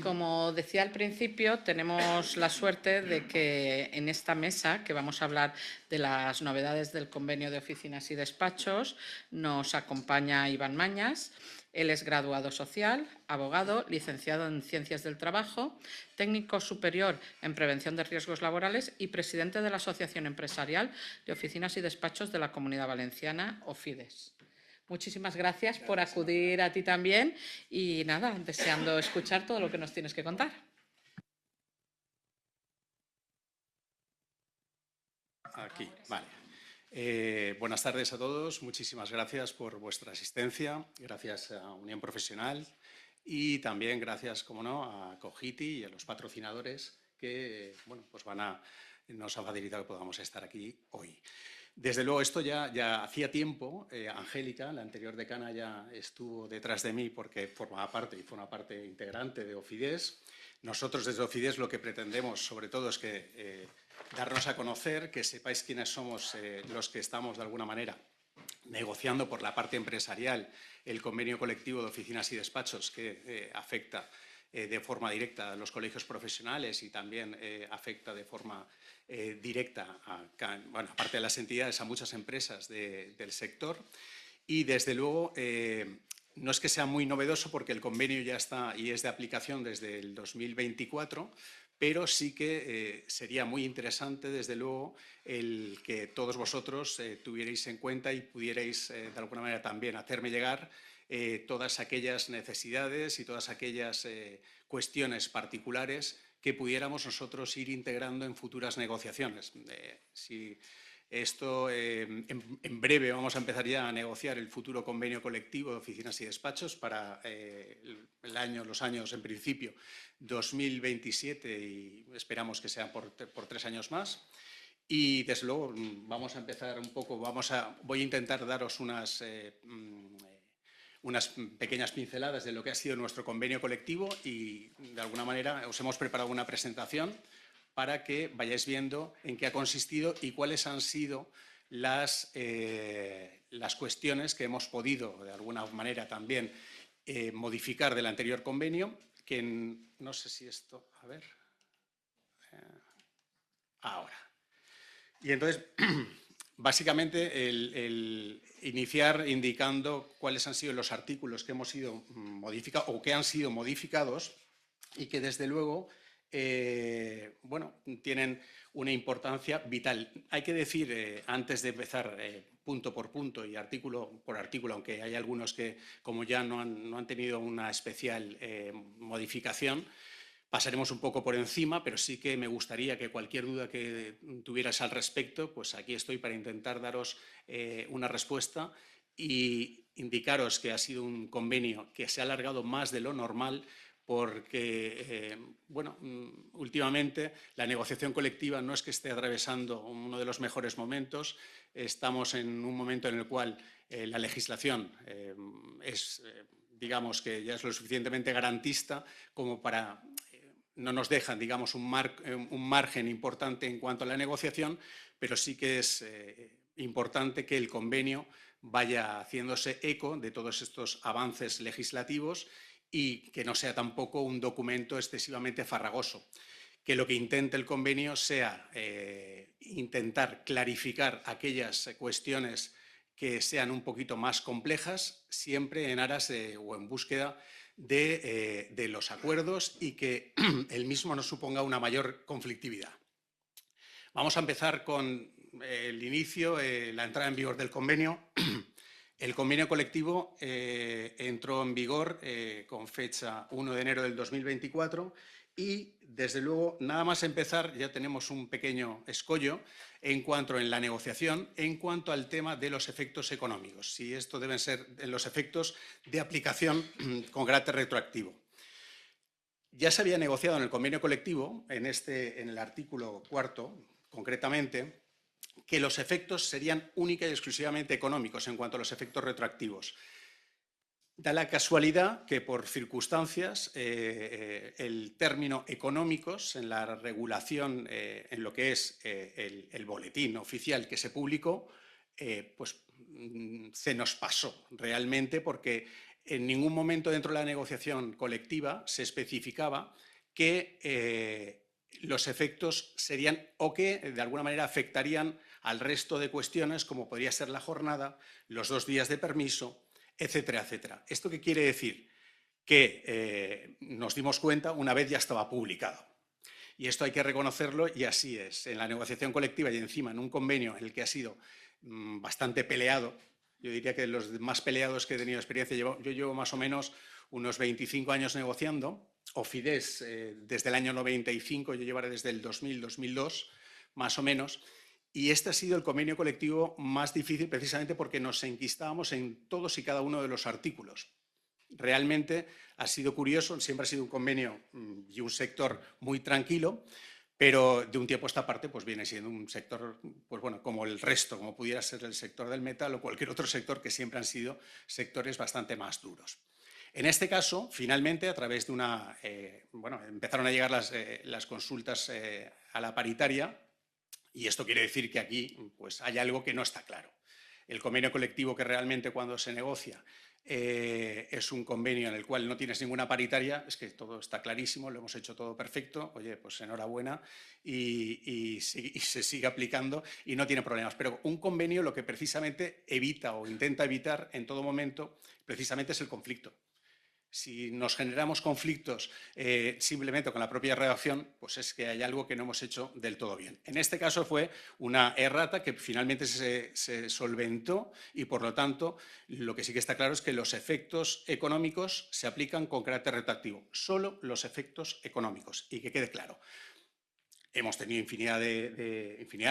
como decía al principio, tenemos la suerte de que en esta mesa, que vamos a hablar de las novedades del convenio de oficinas y despachos, nos acompaña Iván Mañas. Él es graduado social, abogado, licenciado en Ciencias del Trabajo, técnico superior en Prevención de Riesgos Laborales y presidente de la Asociación Empresarial de Oficinas y Despachos de la Comunidad Valenciana, OFIDES. Muchísimas gracias por acudir a ti también y nada, deseando escuchar todo lo que nos tienes que contar. Aquí, vale. Buenas tardes a todos, muchísimas gracias por vuestra asistencia, gracias a Unión Profesional y también gracias, como no, a Cogiti y a los patrocinadores que pues nos han facilitado que podamos estar aquí hoy. Desde luego, esto ya hacía tiempo. Angélica, la anterior decana, ya estuvo detrás de mí porque forma parte integrante de OFIDES. Nosotros desde OFIDES lo que pretendemos, sobre todo, es que darnos a conocer, que sepáis quiénes somos los que estamos, de alguna manera, negociando por la parte empresarial el convenio colectivo de oficinas y despachos que afecta de forma directa a los colegios profesionales y también afecta de forma directa, aparte de las entidades, a muchas empresas del sector. Y, desde luego, no es que sea muy novedoso porque el convenio ya está y es de aplicación desde el 2024, pero sí que sería muy interesante, desde luego, el que todos vosotros tuvierais en cuenta y pudierais, de alguna manera, también hacerme llegar todas aquellas necesidades y todas aquellas cuestiones particulares que pudiéramos nosotros ir integrando en futuras negociaciones. Si esto, en breve vamos a empezar ya a negociar el futuro convenio colectivo de oficinas y despachos para los años, en principio, 2027 y esperamos que sean por 3 años más. Y, desde luego, vamos a empezar un poco, voy a intentar daros unas pequeñas pinceladas de lo que ha sido nuestro convenio colectivo y, de alguna manera, os hemos preparado una presentación para que vayáis viendo en qué ha consistido y cuáles han sido las cuestiones que hemos podido, de alguna manera, también modificar del anterior convenio, que no sé si esto... A ver... ahora. Y entonces, básicamente, el iniciar indicando cuáles han sido los artículos que hemos ido modificando o que han sido modificados y que, desde luego, tienen una importancia vital. Hay que decir, antes de empezar punto por punto y artículo por artículo, aunque hay algunos que, como ya no han tenido una especial modificación, pasaremos un poco por encima, pero sí que me gustaría que cualquier duda que tuvieras al respecto, pues aquí estoy para intentar daros una respuesta y indicaros que ha sido un convenio que se ha alargado más de lo normal porque, últimamente la negociación colectiva no es que esté atravesando uno de los mejores momentos. Estamos en un momento en el cual la legislación digamos que ya es lo suficientemente garantista como para... no nos dejan, digamos, un margen importante en cuanto a la negociación, pero sí que es importante que el convenio vaya haciéndose eco de todos estos avances legislativos y que no sea tampoco un documento excesivamente farragoso. Que lo que intente el convenio sea intentar clarificar aquellas cuestiones que sean un poquito más complejas, siempre en aras o en búsqueda de los acuerdos y que el mismo no suponga una mayor conflictividad. Vamos a empezar con el inicio, la entrada en vigor del convenio. El convenio colectivo entró en vigor con fecha 1 de enero del 2024 y, desde luego, nada más empezar ya tenemos un pequeño escollo en cuanto a la negociación, en cuanto al tema de los efectos económicos, si esto deben ser los efectos de aplicación con carácter retroactivo. Ya se había negociado en el convenio colectivo, en el artículo 4, concretamente, que los efectos serían única y exclusivamente económicos en cuanto a los efectos retroactivos. Da la casualidad que, por circunstancias, el término económicos en la regulación, en lo que es el boletín oficial que se publicó, pues se nos pasó realmente porque en ningún momento dentro de la negociación colectiva se especificaba que los efectos serían o que de alguna manera afectarían al resto de cuestiones como podría ser la jornada, los 2 días de permiso, etcétera, etcétera. ¿Esto qué quiere decir? Que nos dimos cuenta una vez ya estaba publicado. Y esto hay que reconocerlo y así es. En la negociación colectiva y encima en un convenio en el que ha sido bastante peleado, yo diría que de los más peleados que he tenido experiencia, yo llevo más o menos unos 25 años negociando, Ofides desde el año 95, yo llevaré desde el 2000, 2002, más o menos, y este ha sido el convenio colectivo más difícil precisamente porque nos enquistábamos en todos y cada uno de los artículos. Realmente ha sido curioso, siempre ha sido un convenio y un sector muy tranquilo, pero de un tiempo a esta parte pues viene siendo un sector, pues bueno, como el resto, como pudiera ser el sector del metal o cualquier otro sector que siempre han sido sectores bastante más duros. En este caso, finalmente, a través de una, bueno, empezaron a llegar las consultas a la paritaria y esto quiere decir que aquí pues hay algo que no está claro. El convenio colectivo que realmente cuando se negocia es un convenio en el cual no tienes ninguna paritaria, es que todo está clarísimo, lo hemos hecho todo perfecto, oye, pues enhorabuena y se sigue aplicando y no tiene problemas. Pero un convenio lo que precisamente evita o intenta evitar en todo momento precisamente es el conflicto. Si nos generamos conflictos simplemente con la propia redacción, pues es que hay algo que no hemos hecho del todo bien. En este caso fue una errata que finalmente se solventó y, por lo tanto, lo que sí que está claro es que los efectos económicos se aplican con carácter retroactivo. Solo los efectos económicos. Y que quede claro. Hemos tenido infinidad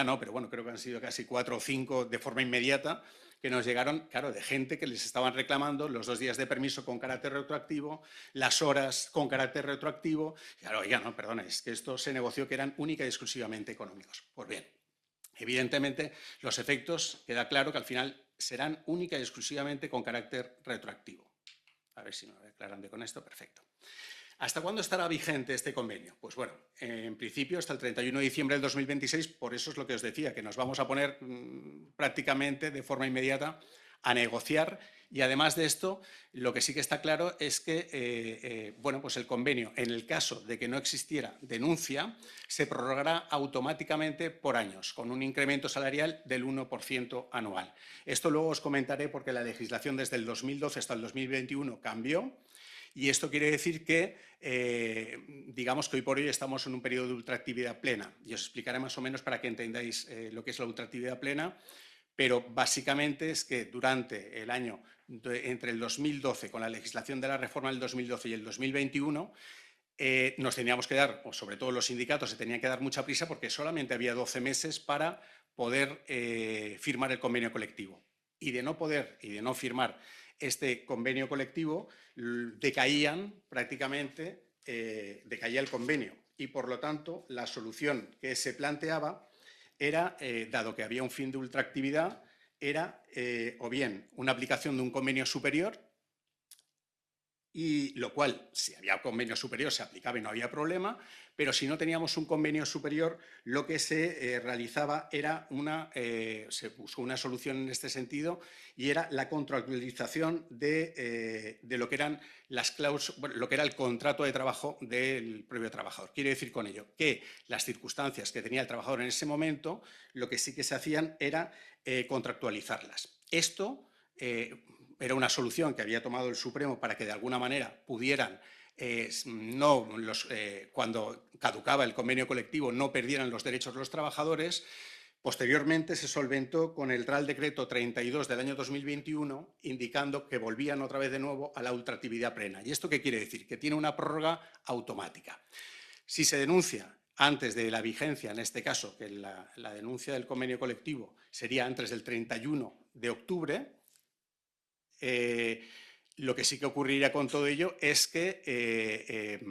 no, pero bueno, creo que han sido casi 4 o 5 de forma inmediata que nos llegaron, claro, de gente que les estaban reclamando los 2 días de permiso con carácter retroactivo, las horas con carácter retroactivo. Claro, oiga, no, perdona, es que esto se negoció que eran única y exclusivamente económicos. Pues bien, evidentemente los efectos, queda claro que al final serán única y exclusivamente con carácter retroactivo. A ver si me voy aclarando con esto, perfecto. ¿Hasta cuándo estará vigente este convenio? Pues bueno, en principio hasta el 31 de diciembre del 2026, por eso es lo que os decía, que nos vamos a poner prácticamente de forma inmediata a negociar y además de esto, lo que sí que está claro es que bueno, pues el convenio, en el caso de que no existiera denuncia, se prorrogará automáticamente por años, con un incremento salarial del 1% anual. Esto luego os comentaré porque la legislación desde el 2012 hasta el 2021 cambió. Y esto quiere decir que, digamos que hoy por hoy estamos en un periodo de ultraactividad plena. Y os explicaré más o menos para que entendáis lo que es la ultraactividad plena, pero básicamente es que durante el año, entre el 2012, con la legislación de la reforma del 2012 y el 2021, nos teníamos que dar, o sobre todo los sindicatos, se tenían que dar mucha prisa porque solamente había 12 meses para poder firmar el convenio colectivo. Y de no poder y de no firmar este convenio colectivo, decaían prácticamente, decaía el convenio. Y por lo tanto, la solución que se planteaba era, dado que había un fin de ultraactividad, era o bien una aplicación de un convenio superior, y lo cual, si había convenio superior, se aplicaba y no había problema, pero si no teníamos un convenio superior, lo que se realizaba era se buscó una solución en este sentido y era la contractualización de lo que eran las cláusulas, bueno, lo que era el contrato de trabajo del propio trabajador. Quiero decir con ello que las circunstancias que tenía el trabajador en ese momento, lo que sí que se hacían era contractualizarlas. Esto era una solución que había tomado el Supremo para que de alguna manera pudieran, cuando caducaba el convenio colectivo, no perdieran los derechos de los trabajadores. Posteriormente se solventó con el Real Decreto 32 del año 2021, indicando que volvían otra vez de nuevo a la ultraactividad plena. ¿Y esto qué quiere decir? Que tiene una prórroga automática. Si se denuncia antes de la vigencia, en este caso, que la denuncia del convenio colectivo sería antes del 31 de octubre, lo que sí que ocurriría con todo ello es que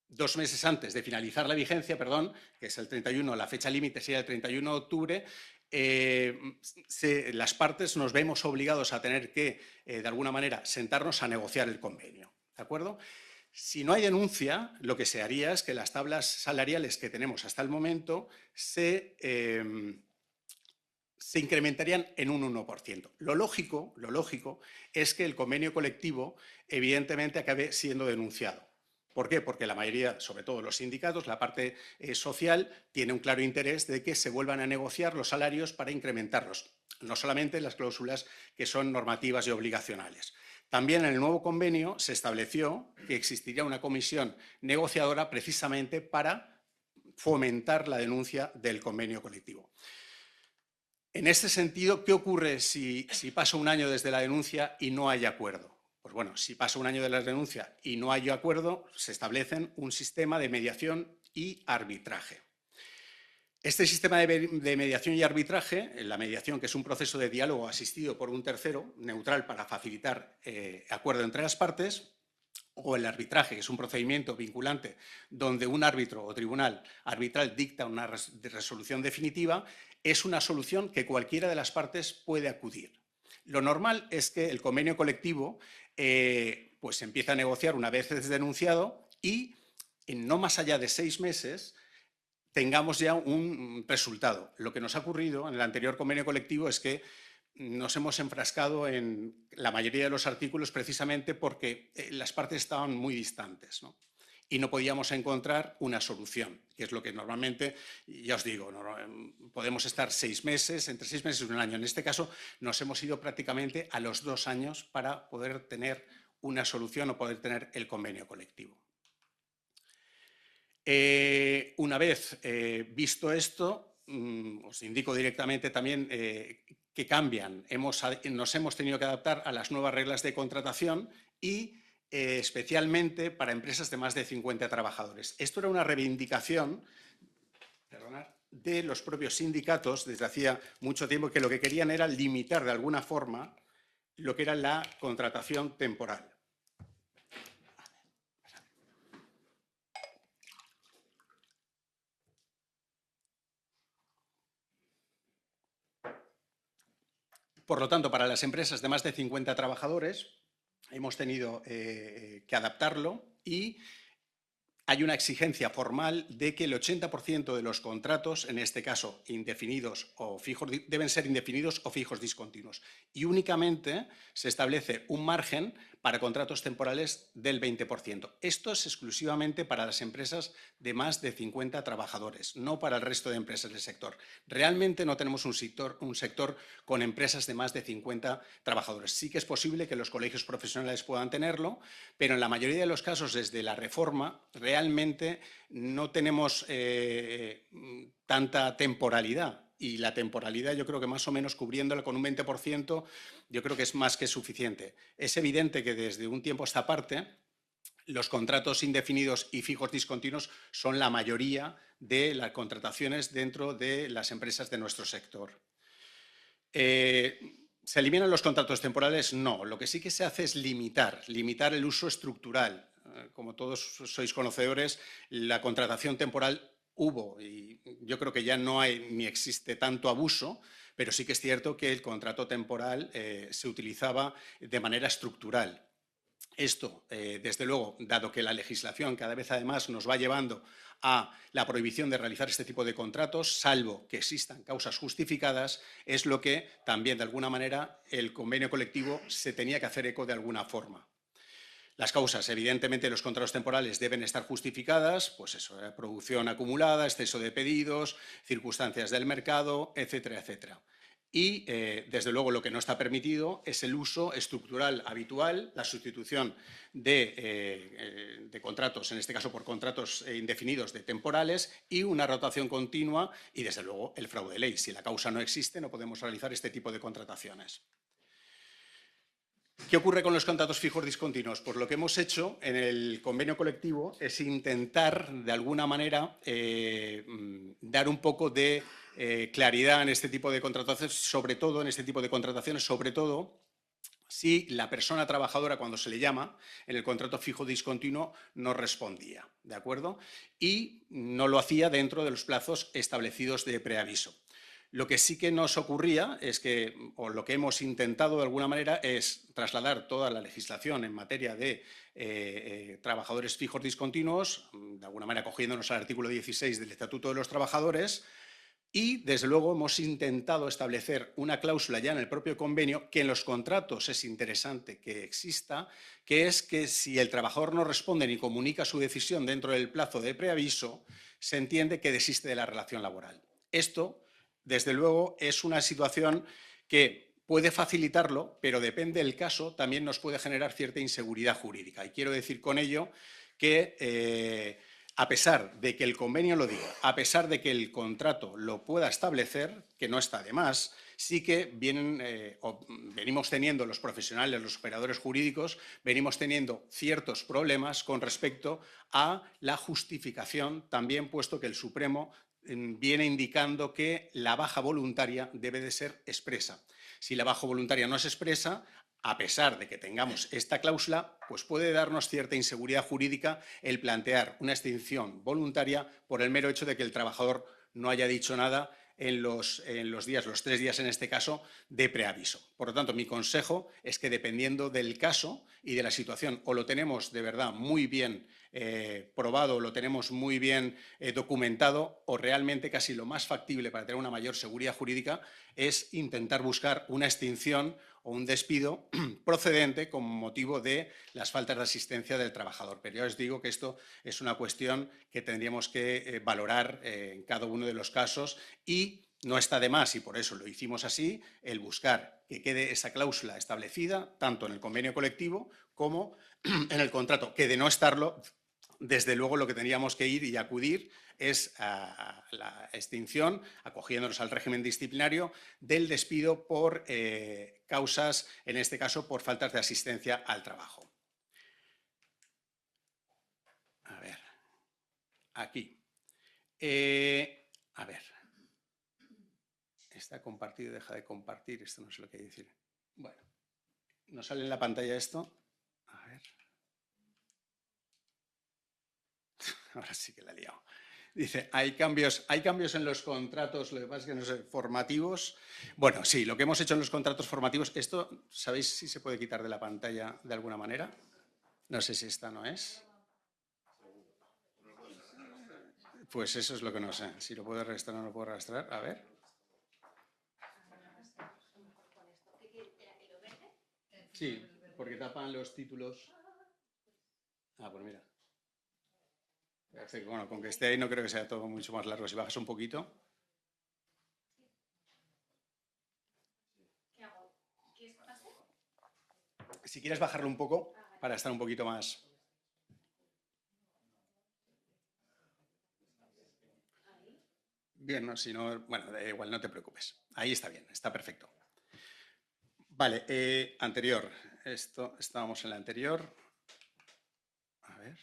2 meses antes de finalizar la vigencia, perdón, que es el 31, la fecha límite sería el 31 de octubre, las partes nos vemos obligados a tener que, de alguna manera, sentarnos a negociar el convenio. ¿De acuerdo? Si no hay denuncia, lo que se haría es que las tablas salariales que tenemos hasta el momento se se incrementarían en un 1%. Lo lógico es que el convenio colectivo evidentemente acabe siendo denunciado. ¿Por qué? Porque la mayoría, sobre todo los sindicatos, la parte social, tiene un claro interés de que se vuelvan a negociar los salarios para incrementarlos, no solamente las cláusulas que son normativas y obligacionales. También en el nuevo convenio se estableció que existiría una comisión negociadora precisamente para fomentar la denuncia del convenio colectivo. En este sentido, ¿qué ocurre si pasa un año desde la denuncia y no hay acuerdo? Pues bueno, si pasa un año de la denuncia y no hay acuerdo, se establece un sistema de mediación y arbitraje. Este sistema de mediación y arbitraje, la mediación, que es un proceso de diálogo asistido por un tercero, neutral para facilitar acuerdo entre las partes, o el arbitraje, que es un procedimiento vinculante donde un árbitro o tribunal arbitral dicta una resolución definitiva, es una solución que cualquiera de las partes puede acudir. Lo normal es que el convenio colectivo pues empieza a negociar una vez es denunciado y en no más allá de 6 meses tengamos ya un resultado. Lo que nos ha ocurrido en el anterior convenio colectivo es que nos hemos enfrascado en la mayoría de los artículos precisamente porque las partes estaban muy distantes, ¿no? Y no podíamos encontrar una solución, que es lo que normalmente, ya os digo, podemos estar 6 meses, entre 6 meses y un año. En este caso nos hemos ido prácticamente a los 2 años para poder tener una solución o poder tener el convenio colectivo. Una vez visto esto, os indico directamente también que cambian. Nos hemos tenido que adaptar a las nuevas reglas de contratación y especialmente para empresas de más de 50 trabajadores. Esto era una reivindicación de los propios sindicatos desde hacía mucho tiempo, que lo que querían era limitar de alguna forma lo que era la contratación temporal. Por lo tanto, para las empresas de más de 50 trabajadores hemos tenido que adaptarlo y hay una exigencia formal de que el 80% de los contratos, en este caso indefinidos o fijos, deben ser indefinidos o fijos discontinuos. Y únicamente se establece un margen para contratos temporales del 20%. Esto es exclusivamente para las empresas de más de 50 trabajadores, no para el resto de empresas del sector. Realmente no tenemos un sector con empresas de más de 50 trabajadores. Sí que es posible que los colegios profesionales puedan tenerlo, pero en la mayoría de los casos, desde la reforma, realmente no tenemos tanta temporalidad. Y la temporalidad, yo creo que más o menos cubriéndola con un 20%, yo creo que es más que suficiente. Es evidente que desde un tiempo a esta parte, los contratos indefinidos y fijos discontinuos son la mayoría de las contrataciones dentro de las empresas de nuestro sector. ¿Se eliminan los contratos temporales? No. Lo que sí que se hace es limitar el uso estructural. Como todos sois conocedores, la contratación temporal hubo y yo creo que ya no hay ni existe tanto abuso, pero sí que es cierto que el contrato temporal se utilizaba de manera estructural. Esto, desde luego, dado que la legislación cada vez además nos va llevando a la prohibición de realizar este tipo de contratos, salvo que existan causas justificadas, es lo que también, de alguna manera, el convenio colectivo se tenía que hacer eco de alguna forma. Las causas, evidentemente, los contratos temporales deben estar justificadas, pues eso, producción acumulada, exceso de pedidos, circunstancias del mercado, etcétera, etcétera. Y, desde luego, lo que no está permitido es el uso estructural habitual, la sustitución de contratos, en este caso por contratos indefinidos de temporales, y una rotación continua y, desde luego, el fraude de ley. Si la causa no existe, no podemos realizar este tipo de contrataciones. ¿Qué ocurre con los contratos fijos discontinuos? Pues lo que hemos hecho en el convenio colectivo es intentar, de alguna manera, dar un poco de claridad en este tipo de contrataciones, sobre todo si la persona trabajadora, cuando se le llama en el contrato fijo discontinuo, no respondía, ¿de acuerdo? Y no lo hacía dentro de los plazos establecidos de preaviso. Lo que sí que nos ocurría es que, o lo que hemos intentado de alguna manera, es trasladar toda la legislación en materia de trabajadores fijos discontinuos, de alguna manera cogiéndonos al artículo 16 del Estatuto de los Trabajadores, Y, desde luego, hemos intentado establecer una cláusula ya en el propio convenio, que en los contratos es interesante que exista, que es que si el trabajador no responde ni comunica su decisión dentro del plazo de preaviso, se entiende que desiste de la relación laboral. Esto, desde luego, es una situación que puede facilitarlo, pero depende del caso, también nos puede generar cierta inseguridad jurídica. Y quiero decir con ello que a pesar de que el convenio lo diga, a pesar de que el contrato lo pueda establecer, que no está de más, sí que venimos teniendo los profesionales, los operadores jurídicos, venimos teniendo ciertos problemas con respecto a la justificación, también puesto que el Supremo viene indicando que la baja voluntaria debe de ser expresa. Si la baja voluntaria no es expresa, a pesar de que tengamos esta cláusula, pues puede darnos cierta inseguridad jurídica el plantear una extinción voluntaria por el mero hecho de que el trabajador no haya dicho nada en los 3 días en este caso, de preaviso. Por lo tanto, mi consejo es que dependiendo del caso y de la situación, o lo tenemos de verdad muy bien probado, lo tenemos muy bien documentado, o realmente casi lo más factible para tener una mayor seguridad jurídica es intentar buscar una extinción o un despido procedente con motivo de las faltas de asistencia del trabajador. Pero ya os digo que esto es una cuestión que tendríamos que valorar en cada uno de los casos y no está de más, y por eso lo hicimos así, el buscar que quede esa cláusula establecida tanto en el convenio colectivo como en el contrato, que de no estarlo, desde luego lo que tendríamos que ir y acudir es a la extinción, acogiéndonos al régimen disciplinario, del despido por causas, en este caso, por faltas de asistencia al trabajo. A ver, aquí. A ver. Está compartido, deja de compartir, esto no sé lo que hay que decir. Bueno, ¿nos sale en la pantalla esto? A ver. Ahora sí que la he liado. Dice, hay cambios en los contratos, lo que pasa es que no sé, formativos. Bueno, sí, lo que hemos hecho en los contratos formativos, esto, ¿sabéis si se puede quitar de la pantalla de alguna manera? No sé si esta no es. Pues eso es lo que no sé. Si lo puedo arrastrar o no lo puedo arrastrar. A ver. Sí, porque tapan los títulos. Ah, pues mira. Bueno, con que esté ahí no creo que sea todo mucho más largo. Si bajas un poquito. Si quieres bajarlo un poco para estar un poquito más. Bien, ¿no? Si no, bueno, da igual, no te preocupes. Ahí está bien, está perfecto. Vale, anterior. Estábamos en la anterior. A ver.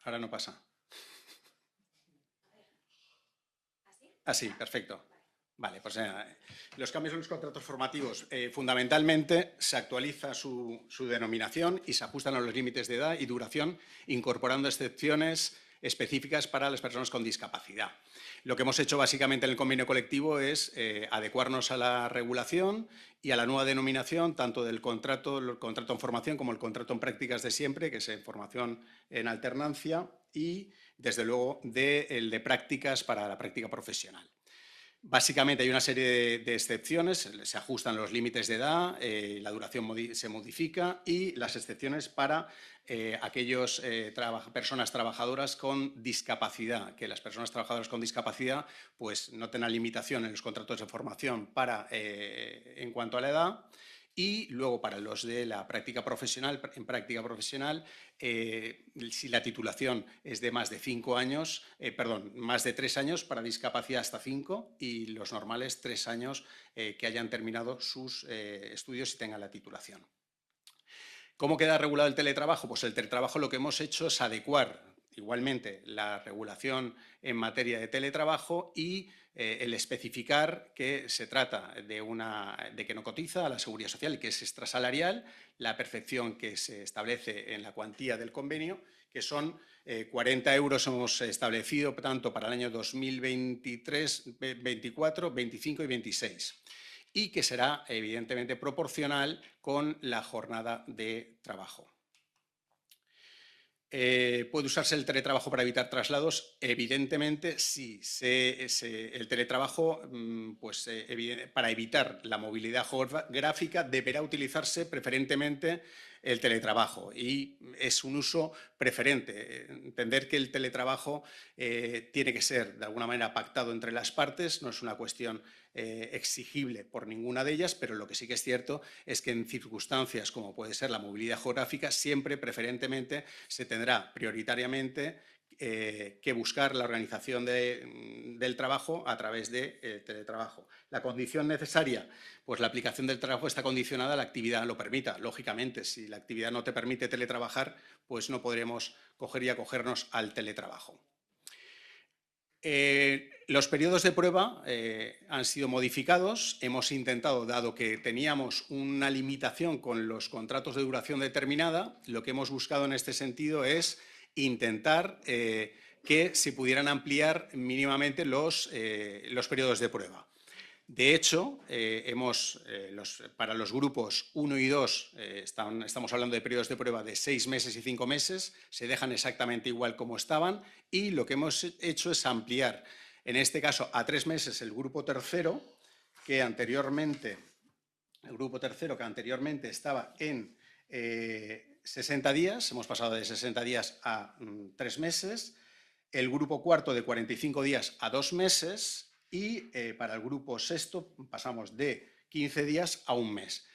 Ahora no pasa. Así, perfecto. Vale, pues los cambios en los contratos formativos, fundamentalmente se actualiza su denominación y se ajustan a los límites de edad y duración, incorporando excepciones específicas para las personas con discapacidad. Lo que hemos hecho básicamente en el convenio colectivo es adecuarnos a la regulación y a la nueva denominación, tanto del contrato, el contrato en formación como el contrato en prácticas de siempre, que es formación en alternancia, y desde luego el de prácticas para la práctica profesional. Básicamente hay una serie de excepciones, se ajustan los límites de edad, la duración se modifica y las excepciones para aquellas personas trabajadoras con discapacidad, que las personas trabajadoras con discapacidad pues, no tengan limitación en los contratos de formación en cuanto a la edad. Y luego para los de la práctica profesional, si la titulación es de más de 5 años, más de 3 años para discapacidad hasta 5 y los normales 3 años que hayan terminado sus estudios y tengan la titulación. ¿Cómo queda regulado el teletrabajo? Pues el teletrabajo lo que hemos hecho es adecuar igualmente la regulación en materia de teletrabajo y el especificar que se trata de que no cotiza a la Seguridad Social y que es extrasalarial, la percepción que se establece en la cuantía del convenio, que son 40 euros hemos establecido tanto para el año 2023, 24, 25 y 26. Y que será evidentemente proporcional con la jornada de trabajo. ¿Puede usarse el teletrabajo para evitar traslados? Evidentemente, sí. El teletrabajo, pues, para evitar la movilidad geográfica, deberá utilizarse preferentemente el teletrabajo y es un uso preferente. Entender que el teletrabajo tiene que ser, de alguna manera, pactado entre las partes, no es una cuestión exigible por ninguna de ellas, pero lo que sí que es cierto es que en circunstancias como puede ser la movilidad geográfica, siempre preferentemente se tendrá prioritariamente que buscar la organización del trabajo a través de teletrabajo. La condición necesaria, pues la aplicación del trabajo está condicionada a la actividad lo permita. Lógicamente, si la actividad no te permite teletrabajar, pues no podremos coger y acogernos al teletrabajo. Los periodos de prueba han sido modificados. Hemos intentado, dado que teníamos una limitación con los contratos de duración determinada, lo que hemos buscado en este sentido es intentar que se pudieran ampliar mínimamente los periodos de prueba. De hecho, para los grupos 1 y 2 estamos hablando de periodos de prueba de 6 meses y 5 meses, se dejan exactamente igual como estaban y lo que hemos hecho es ampliar, en este caso a 3 meses, el grupo tercero, que anteriormente estaba en 60 días, hemos pasado de 60 días a 3 meses, el grupo cuarto de 45 días a 2 meses y para el grupo sexto pasamos de 15 días a 1 mes.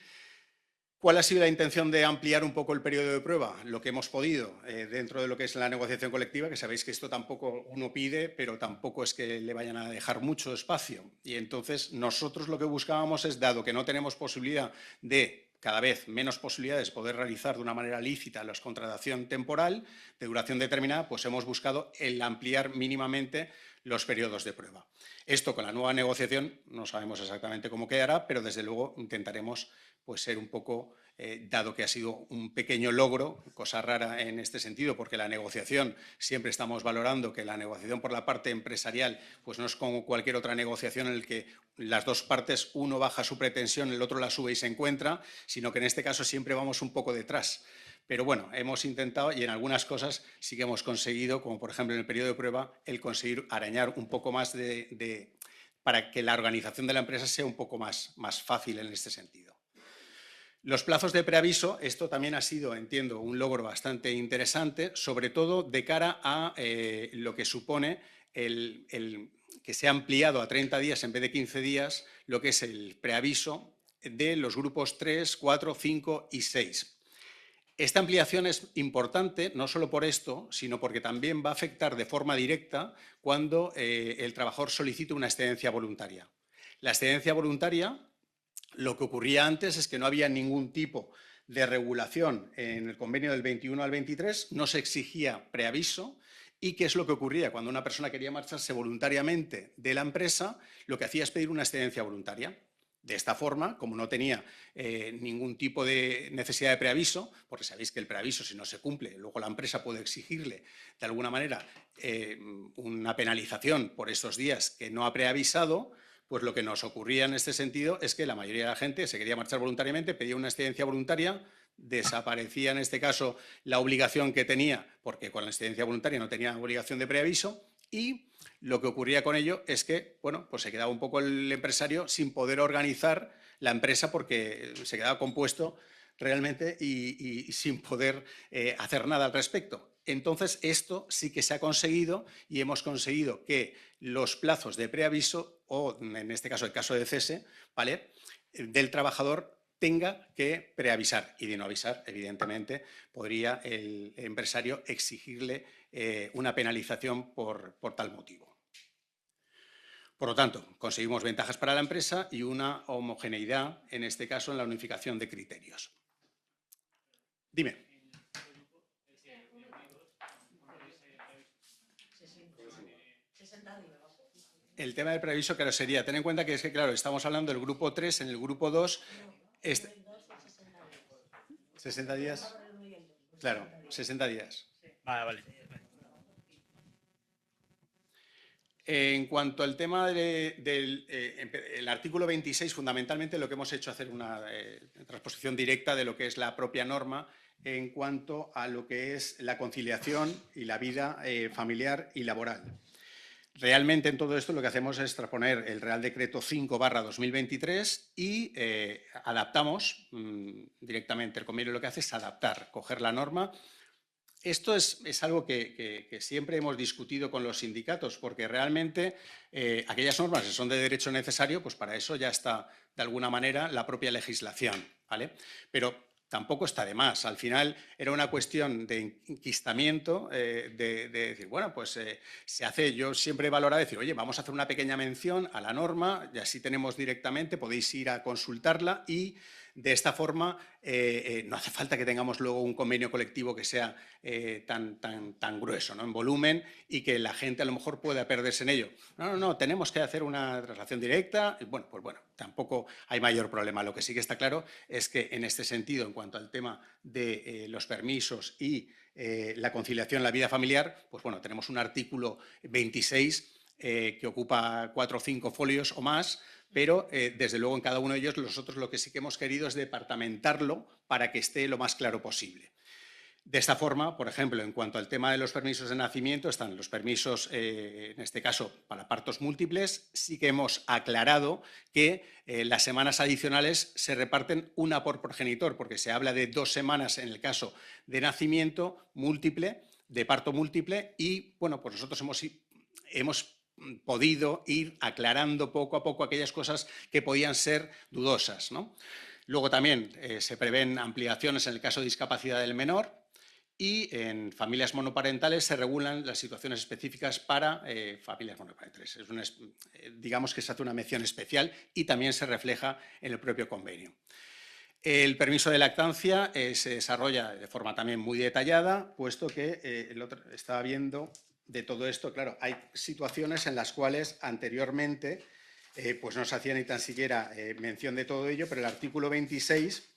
¿Cuál ha sido la intención de ampliar un poco el periodo de prueba? Lo que hemos podido dentro de lo que es la negociación colectiva, que sabéis que esto tampoco uno pide, pero tampoco es que le vayan a dejar mucho espacio. Y entonces nosotros lo que buscábamos es, dado que no tenemos posibilidad de cada vez menos posibilidades de poder realizar de una manera lícita la contratación temporal de duración determinada, pues hemos buscado el ampliar mínimamente los periodos de prueba. Esto con la nueva negociación no sabemos exactamente cómo quedará, pero desde luego intentaremos pues, ser un poco, dado que ha sido un pequeño logro, cosa rara en este sentido, porque la negociación, siempre estamos valorando que la negociación por la parte empresarial pues no es como cualquier otra negociación en la que las dos partes, uno baja su pretensión, el otro la sube y se encuentra, sino que en este caso siempre vamos un poco detrás. Pero bueno, hemos intentado y en algunas cosas sí que hemos conseguido, como por ejemplo en el periodo de prueba, el conseguir arañar un poco más para que la organización de la empresa sea un poco más fácil en este sentido. Los plazos de preaviso, esto también ha sido, entiendo, un logro bastante interesante, sobre todo de cara a lo que supone que se ha ampliado a 30 días en vez de 15 días lo que es el preaviso de los grupos 3, 4, 5 y 6. Esta ampliación es importante no solo por esto, sino porque también va a afectar de forma directa cuando el trabajador solicite una excedencia voluntaria. La excedencia voluntaria, lo que ocurría antes es que no había ningún tipo de regulación en el convenio del 21 al 23, no se exigía preaviso. ¿Y qué es lo que ocurría? Cuando una persona quería marcharse voluntariamente de la empresa, lo que hacía es pedir una excedencia voluntaria. De esta forma, como no tenía ningún tipo de necesidad de preaviso, porque sabéis que el preaviso, si no se cumple, luego la empresa puede exigirle de alguna manera una penalización por esos días que no ha preavisado, pues lo que nos ocurría en este sentido es que la mayoría de la gente se quería marchar voluntariamente, pedía una excedencia voluntaria, desaparecía en este caso la obligación que tenía, porque con la excedencia voluntaria no tenía obligación de preaviso, y lo que ocurría con ello es que, bueno, pues se quedaba un poco el empresario sin poder organizar la empresa porque se quedaba compuesto realmente y sin poder hacer nada al respecto. Entonces, esto sí que se ha conseguido y hemos conseguido que los plazos de preaviso, o en este caso el caso de cese, ¿vale?, del trabajador tenga que preavisar, y de no avisar, evidentemente, podría el empresario exigirle una penalización por tal motivo. Por lo tanto, conseguimos ventajas para la empresa y una homogeneidad, en este caso, en la unificación de criterios. Dime. El tema del preaviso, claro, sería, ten en cuenta que es que, claro, estamos hablando del grupo 3, en el grupo 2... 60 días. Claro, 60 días. Vale. En cuanto al tema del artículo 26, fundamentalmente lo que hemos hecho es hacer una transposición directa de lo que es la propia norma en cuanto a lo que es la conciliación y la vida familiar y laboral. Realmente en todo esto lo que hacemos es trasponer el Real Decreto 5/2023 y adaptamos directamente. El convenio lo que hace es adaptar, coger la norma. Esto es algo que siempre hemos discutido con los sindicatos, porque realmente aquellas normas que son de derecho necesario, pues para eso ya está de alguna manera la propia legislación, ¿vale? Pero tampoco está de más. Al final era una cuestión de enquistamiento, de decir, bueno, pues se hace, yo siempre he valorado decir, oye, vamos a hacer una pequeña mención a la norma y así tenemos directamente, podéis ir a consultarla y de esta forma no hace falta que tengamos luego un convenio colectivo que sea tan grueso, ¿no?, en volumen, y que la gente a lo mejor pueda perderse en ello. No, tenemos que hacer una traslación directa. Bueno, pues bueno, tampoco hay mayor problema. Lo que sí que está claro es que en este sentido, en cuanto al tema de los permisos y la conciliación en la vida familiar, pues bueno, tenemos un artículo 26 que ocupa 4 o 5 folios o más, pero desde luego en cada uno de ellos nosotros lo que sí que hemos querido es departamentarlo para que esté lo más claro posible. De esta forma, por ejemplo, en cuanto al tema de los permisos de nacimiento, están los permisos, en este caso, para partos múltiples. Sí que hemos aclarado que las semanas adicionales se reparten una por progenitor, porque se habla de 2 semanas en el caso de nacimiento múltiple, de parto múltiple, y bueno, pues nosotros hemos podido ir aclarando poco a poco aquellas cosas que podían ser dudosas, ¿no? Luego también se prevén ampliaciones en el caso de discapacidad del menor, y en familias monoparentales se regulan las situaciones específicas para familias monoparentales. Digamos que se hace una mención especial y también se refleja en el propio convenio. El permiso de lactancia se desarrolla de forma también muy detallada, puesto que estaba viendo de todo esto. Claro, hay situaciones en las cuales anteriormente pues no se hacía ni tan siquiera mención de todo ello, pero el artículo 26,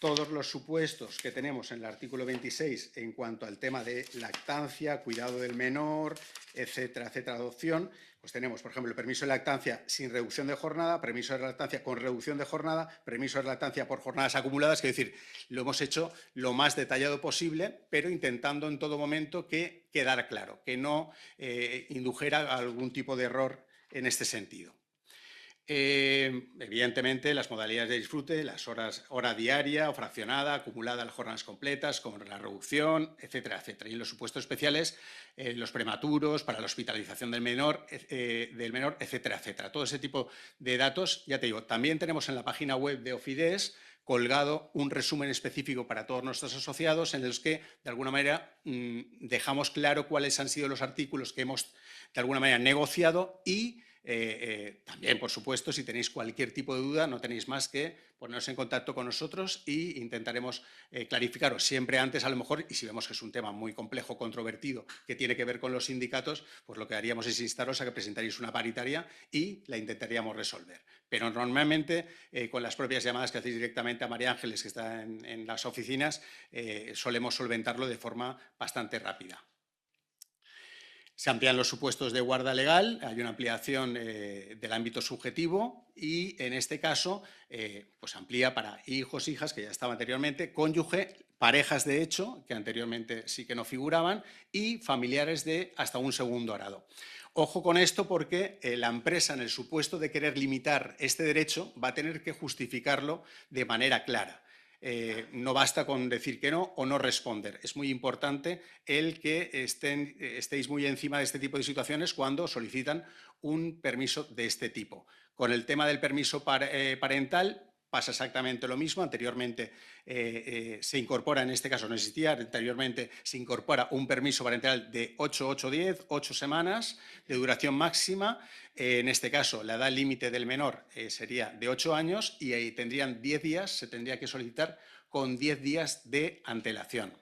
todos los supuestos que tenemos en el artículo 26 en cuanto al tema de lactancia, cuidado del menor, etcétera, etcétera, adopción, pues tenemos, por ejemplo, el permiso de lactancia sin reducción de jornada, permiso de lactancia con reducción de jornada, permiso de lactancia por jornadas acumuladas, que es decir, lo hemos hecho lo más detallado posible, pero intentando en todo momento que quedara claro, que no indujera algún tipo de error en este sentido. Evidentemente, las modalidades de disfrute, las hora diaria o fraccionada, acumulada, las jornadas completas, con la reducción, etcétera, etcétera. Y en los supuestos especiales, los prematuros, para la hospitalización del menor, etcétera, etcétera. Todo ese tipo de datos, ya te digo, también tenemos en la página web de Ofides colgado un resumen específico para todos nuestros asociados en los que, de alguna manera, dejamos claro cuáles han sido los artículos que hemos, de alguna manera, negociado y también, por supuesto, si tenéis cualquier tipo de duda, no tenéis más que poneros en contacto con nosotros e intentaremos clarificaros siempre antes, a lo mejor, y si vemos que es un tema muy complejo, controvertido, que tiene que ver con los sindicatos, pues lo que haríamos es instaros a que presentaréis una paritaria y la intentaríamos resolver. Pero normalmente, con las propias llamadas que hacéis directamente a María Ángeles, que está en las oficinas, solemos solventarlo de forma bastante rápida. Se amplían los supuestos de guarda legal, hay una ampliación del ámbito subjetivo y, en este caso, pues amplía para hijos, hijas, que ya estaba anteriormente, cónyuge, parejas de hecho, que anteriormente sí que no figuraban, y familiares de hasta un segundo grado. Ojo con esto porque la empresa, en el supuesto de querer limitar este derecho, va a tener que justificarlo de manera clara. No basta con decir que no o no responder. Es muy importante el que estéis muy encima de este tipo de situaciones cuando solicitan un permiso de este tipo. Con el tema del permiso parental pasa exactamente lo mismo. Anteriormente se incorpora, en este caso no existía, anteriormente se incorpora un permiso parental de 8 semanas de duración máxima. En este caso, la edad límite del menor sería de 8 años y ahí tendrían 10 días, se tendría que solicitar con 10 días de antelación.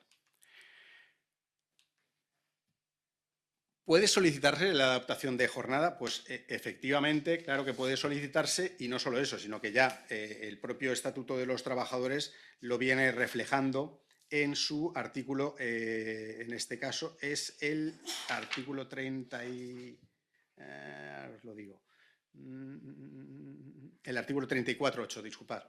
¿Puede solicitarse la adaptación de jornada? Pues efectivamente, claro que puede solicitarse, y no solo eso, sino que ya el propio Estatuto de los Trabajadores lo viene reflejando en su artículo, en este caso es el artículo 30 y... os lo digo. El artículo 34.8, disculpad.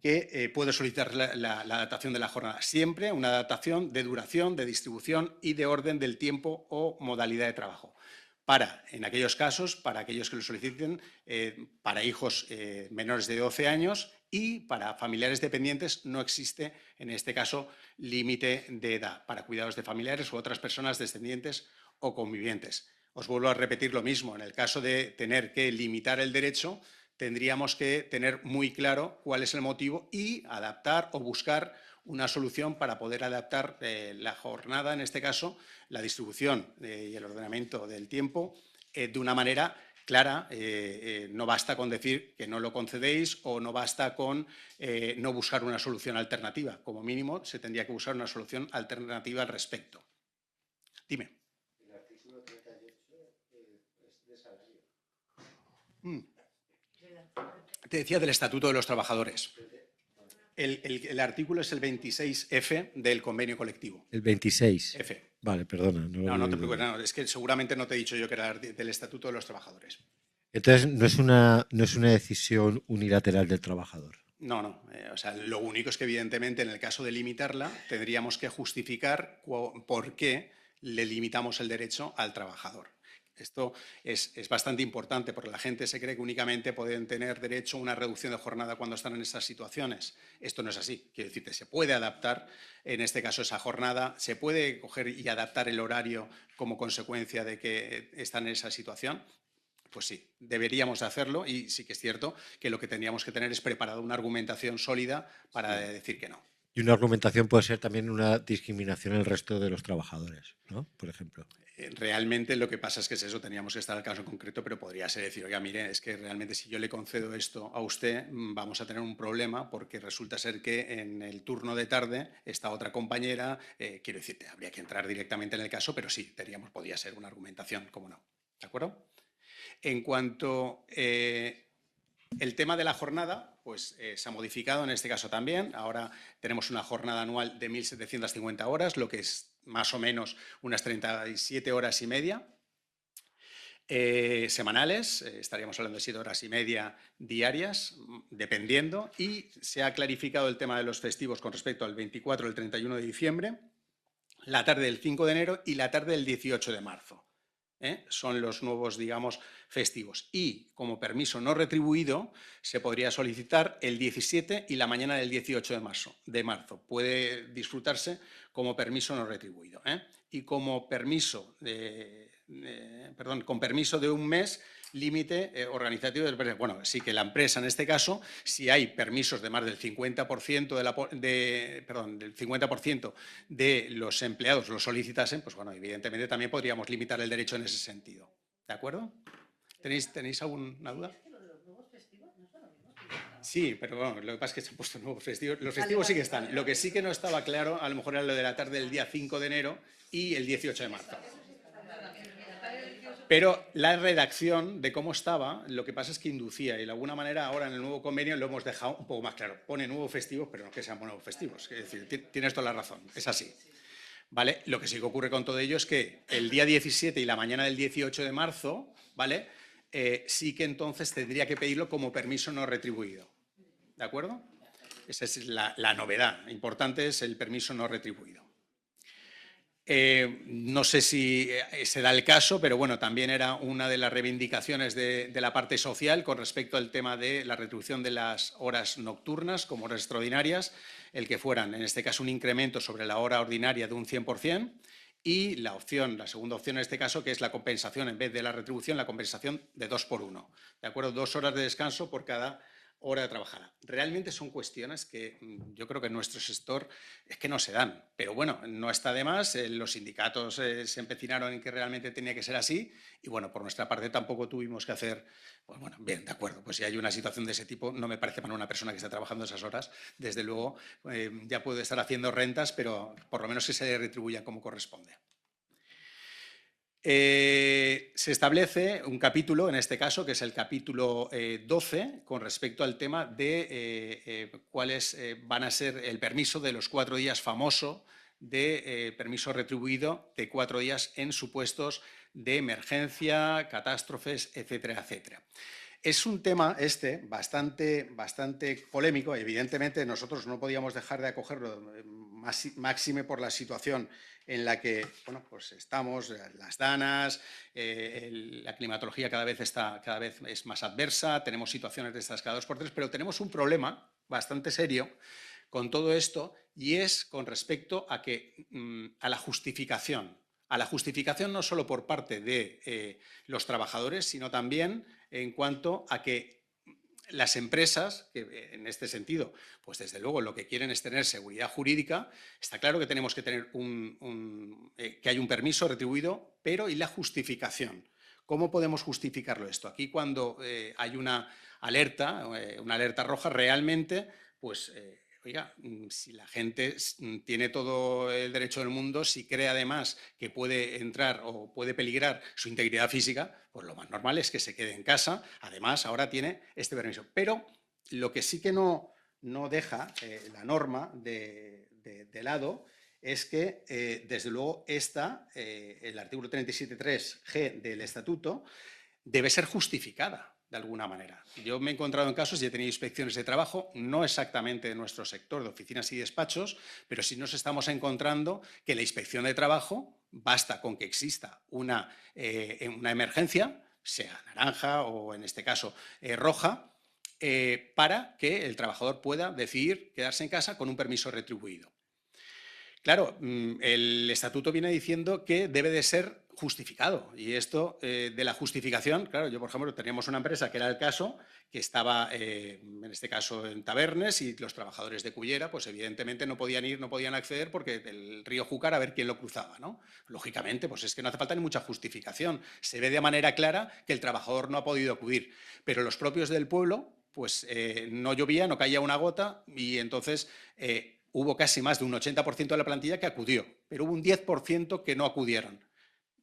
que puede solicitar la adaptación de la jornada. Siempre una adaptación de duración, de distribución y de orden del tiempo o modalidad de trabajo. En aquellos casos, para aquellos que lo soliciten, para hijos menores de 12 años y para familiares dependientes no existe, en este caso, límite de edad para cuidados de familiares u otras personas descendientes o convivientes. Os vuelvo a repetir lo mismo. En el caso de tener que limitar el derecho, tendríamos que tener muy claro cuál es el motivo y adaptar o buscar una solución para poder adaptar la jornada, en este caso, la distribución y el ordenamiento del tiempo de una manera clara. No basta con decir que no lo concedéis o no basta con no buscar una solución alternativa. Como mínimo, se tendría que buscar una solución alternativa al respecto. Dime. El artículo 38 es de salario. Te decía del Estatuto de los Trabajadores. El artículo es el 26F del convenio colectivo. El 26. F. Vale, perdona. No te preocupes, es que seguramente no te he dicho yo que era del Estatuto de los Trabajadores. Entonces, no es una decisión unilateral del trabajador. No. O sea, lo único es que, evidentemente, en el caso de limitarla, tendríamos que justificar por qué le limitamos el derecho al trabajador. Esto es bastante importante porque la gente se cree que únicamente pueden tener derecho a una reducción de jornada cuando están en esas situaciones. Esto no es así. Quiero decirte, se puede adaptar, en este caso, esa jornada, se puede coger y adaptar el horario como consecuencia de que están en esa situación. Pues sí, deberíamos hacerlo y sí que es cierto que lo que tendríamos que tener es preparada una argumentación sólida para decir que no. Y una argumentación puede ser también una discriminación en el resto de los trabajadores, ¿no? Por ejemplo. Realmente lo que pasa es que es eso, teníamos que estar al caso concreto, pero podría ser decir, oiga, mire, es que realmente si yo le concedo esto a usted, vamos a tener un problema porque resulta ser que en el turno de tarde esta otra compañera, quiero decirte, habría que entrar directamente en el caso, pero sí, podría ser una argumentación, ¿cómo no? ¿De acuerdo? En cuanto el tema de la jornada, pues se ha modificado en este caso también. Ahora tenemos una jornada anual de 1.750 horas, lo que es más o menos unas 37 horas y media. Semanales, estaríamos hablando de 7 horas y media diarias, dependiendo, y se ha clarificado el tema de los festivos con respecto al 24 y el 31 de diciembre, la tarde del 5 de enero y la tarde del 18 de marzo. Son los nuevos, digamos, festivos. Y como permiso no retribuido se podría solicitar el 17 y la mañana del 18 de marzo. Puede disfrutarse como permiso no retribuido. Y como permiso con permiso de un mes límite organizativo del empresa. Bueno, sí que la empresa, en este caso, si hay permisos de más del 50% del 50% de los empleados lo solicitasen, pues bueno, evidentemente también podríamos limitar el derecho en ese sentido. ¿De acuerdo? ¿Tenéis alguna duda? Sí, pero bueno, lo que pasa es que se han puesto nuevos festivos. Los festivos sí que están. Lo que sí que no estaba claro, a lo mejor era lo de la tarde del día 5 de enero y el 18 de marzo. Pero la redacción de cómo estaba, lo que pasa es que inducía y de alguna manera ahora en el nuevo convenio lo hemos dejado un poco más claro. Pone nuevos festivos, pero no que sean nuevos festivos. Es decir, tienes toda la razón, es así. ¿Vale? Lo que sí que ocurre con todo ello es que el día 17 y la mañana del 18 de marzo, ¿vale? Sí que entonces tendría que pedirlo como permiso no retribuido. ¿De acuerdo? Esa es la novedad. Importante es el permiso no retribuido. No sé si se da el caso, pero bueno, también era una de las reivindicaciones de la parte social con respecto al tema de la retribución de las horas nocturnas como horas extraordinarias, el que fueran, en este caso, un incremento sobre la hora ordinaria de un 100%, y la segunda opción en este caso, que es la compensación, en vez de la retribución, la compensación de 2 por 1. ¿De acuerdo? 2 horas de descanso por cada hora de trabajar. Realmente son cuestiones que yo creo que en nuestro sector es que no se dan, pero bueno, no está de más, los sindicatos se empecinaron en que realmente tenía que ser así y bueno, por nuestra parte tampoco tuvimos que hacer, pues bueno, bien, de acuerdo, pues si hay una situación de ese tipo, no me parece para una persona que está trabajando esas horas, desde luego ya puede estar haciendo rentas, pero por lo menos que se le retribuya como corresponde. Se establece un capítulo, en este caso, que es el capítulo 12, con respecto al tema de cuáles van a ser el permiso de los 4 días famoso de permiso retribuido de 4 días en supuestos de emergencia, catástrofes, etcétera, etcétera. Es un tema bastante polémico. Evidentemente, nosotros no podíamos dejar de acogerlo, máxime por la situación en la que pues estamos, las danas, la climatología cada vez es más adversa, tenemos situaciones de estas cada 2 por 3, pero tenemos un problema bastante serio con todo esto y es con respecto a la justificación. A la justificación no solo por parte de los trabajadores, sino también en cuanto a que las empresas, que en este sentido, pues desde luego lo que quieren es tener seguridad jurídica, está claro que tenemos que tener que hay un permiso retribuido, pero ¿y la justificación? ¿Cómo podemos justificarlo esto? Aquí cuando hay una alerta roja, realmente, pues oiga, si la gente tiene todo el derecho del mundo, si cree además que puede entrar o puede peligrar su integridad física, pues lo más normal es que se quede en casa. Además, ahora tiene este permiso. Pero lo que sí que no deja la norma de lado es que, desde luego, el artículo 37.3g del Estatuto debe ser justificada de alguna manera. Yo me he encontrado en casos y he tenido inspecciones de trabajo, no exactamente de nuestro sector de oficinas y despachos, pero sí nos estamos encontrando que la inspección de trabajo basta con que exista una emergencia, sea naranja o en este caso roja, para que el trabajador pueda decidir quedarse en casa con un permiso retribuido. Claro, el estatuto viene diciendo que debe de ser justificado y esto de la justificación, claro, yo por ejemplo teníamos una empresa que era el caso, que estaba en este caso en Tabernes y los trabajadores de Cullera pues evidentemente no podían acceder porque el río Júcar a ver quién lo cruzaba, ¿no? Lógicamente, pues es que no hace falta ni mucha justificación, se ve de manera clara que el trabajador no ha podido acudir, pero los propios del pueblo pues no llovía, no caía una gota y entonces hubo casi más de un 80% de la plantilla que acudió, pero hubo un 10% que no acudieron,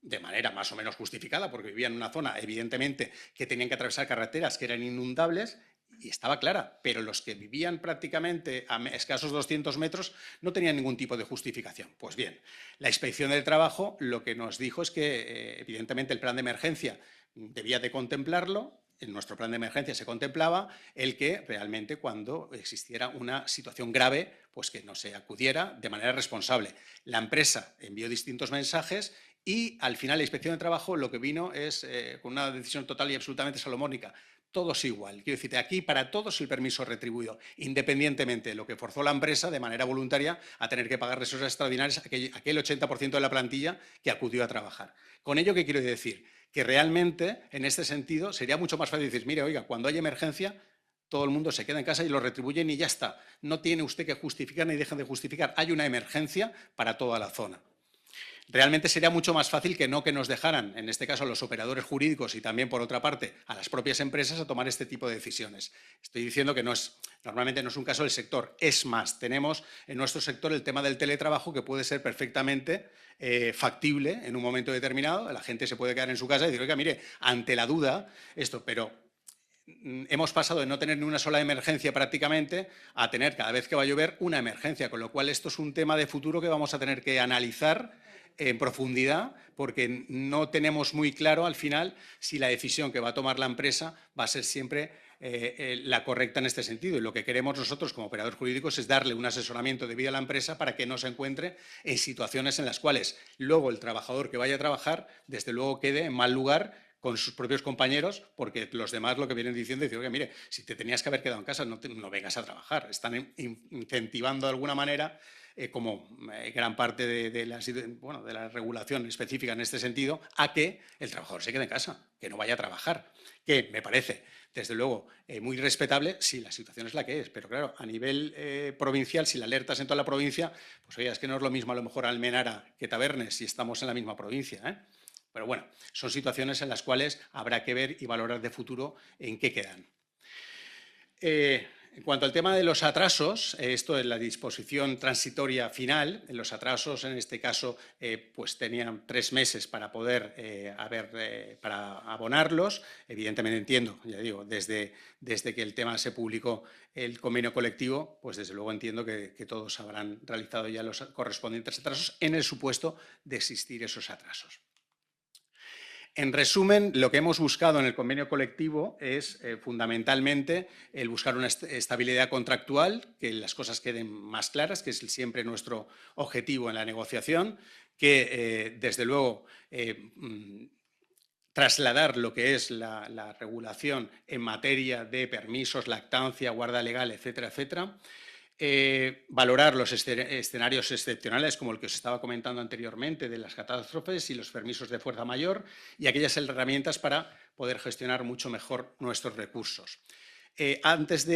de manera más o menos justificada, porque vivían en una zona, evidentemente, que tenían que atravesar carreteras que eran inundables, y estaba clara, pero los que vivían prácticamente a escasos 200 metros no tenían ningún tipo de justificación. Pues bien, la Inspección del Trabajo lo que nos dijo es que, evidentemente, el plan de emergencia debía de contemplarlo. En nuestro plan de emergencia se contemplaba el que realmente cuando existiera una situación grave, pues que no se acudiera de manera responsable. La empresa envió distintos mensajes y al final la Inspección de Trabajo lo que vino es con una decisión total y absolutamente salomónica. Todos igual. Quiero decirte, aquí para todos el permiso retribuido, independientemente de lo que forzó la empresa de manera voluntaria a tener que pagar reservas extraordinarias a aquel 80% de la plantilla que acudió a trabajar. ¿Con ello qué quiero decir? Que realmente, en este sentido, sería mucho más fácil decir, mire, oiga, cuando hay emergencia, todo el mundo se queda en casa y lo retribuyen y ya está. No tiene usted que justificar ni dejen de justificar. Hay una emergencia para toda la zona. Realmente sería mucho más fácil que nos dejaran, en este caso a los operadores jurídicos y también, por otra parte, a las propias empresas a tomar este tipo de decisiones. Estoy diciendo que normalmente no es un caso del sector. Es más, tenemos en nuestro sector el tema del teletrabajo que puede ser perfectamente factible en un momento determinado. La gente se puede quedar en su casa y decir, oiga, mire, ante la duda, pero hemos pasado de no tener ni una sola emergencia prácticamente a tener cada vez que va a llover una emergencia, con lo cual esto es un tema de futuro que vamos a tener que analizar en profundidad porque no tenemos muy claro al final si la decisión que va a tomar la empresa va a ser siempre la correcta en este sentido. Y lo que queremos nosotros como operadores jurídicos es darle un asesoramiento debido a la empresa para que no se encuentre en situaciones en las cuales luego el trabajador que vaya a trabajar desde luego quede en mal lugar con sus propios compañeros, porque los demás lo que vienen diciendo es decir, oye, mire, si te tenías que haber quedado en casa, no vengas a trabajar. Están incentivando de alguna manera, como gran parte de la regulación específica en este sentido, a que el trabajador se quede en casa, que no vaya a trabajar, que me parece, desde luego, muy respetable si la situación es la que es. Pero claro, a nivel provincial, si la alerta es en toda la provincia, pues oye, es que no es lo mismo a lo mejor Almenara que Tabernes si estamos en la misma provincia, ¿eh? Pero bueno, son situaciones en las cuales habrá que ver y valorar de futuro en qué quedan. En cuanto al tema de los atrasos, esto es la disposición transitoria final. Los atrasos, en este caso, pues tenían 3 meses para poder para abonarlos. Evidentemente entiendo, ya digo, desde que el tema se publicó el convenio colectivo, pues desde luego entiendo que todos habrán realizado ya los correspondientes atrasos en el supuesto de existir esos atrasos. En resumen, lo que hemos buscado en el convenio colectivo es fundamentalmente el buscar una estabilidad contractual, que las cosas queden más claras, que es siempre nuestro objetivo en la negociación, que desde luego trasladar lo que es la regulación en materia de permisos, lactancia, guarda legal, etcétera, etcétera. Valorar los escenarios excepcionales, como el que os estaba comentando anteriormente, de las catástrofes y los permisos de fuerza mayor, y aquellas herramientas para poder gestionar mucho mejor nuestros recursos. Antes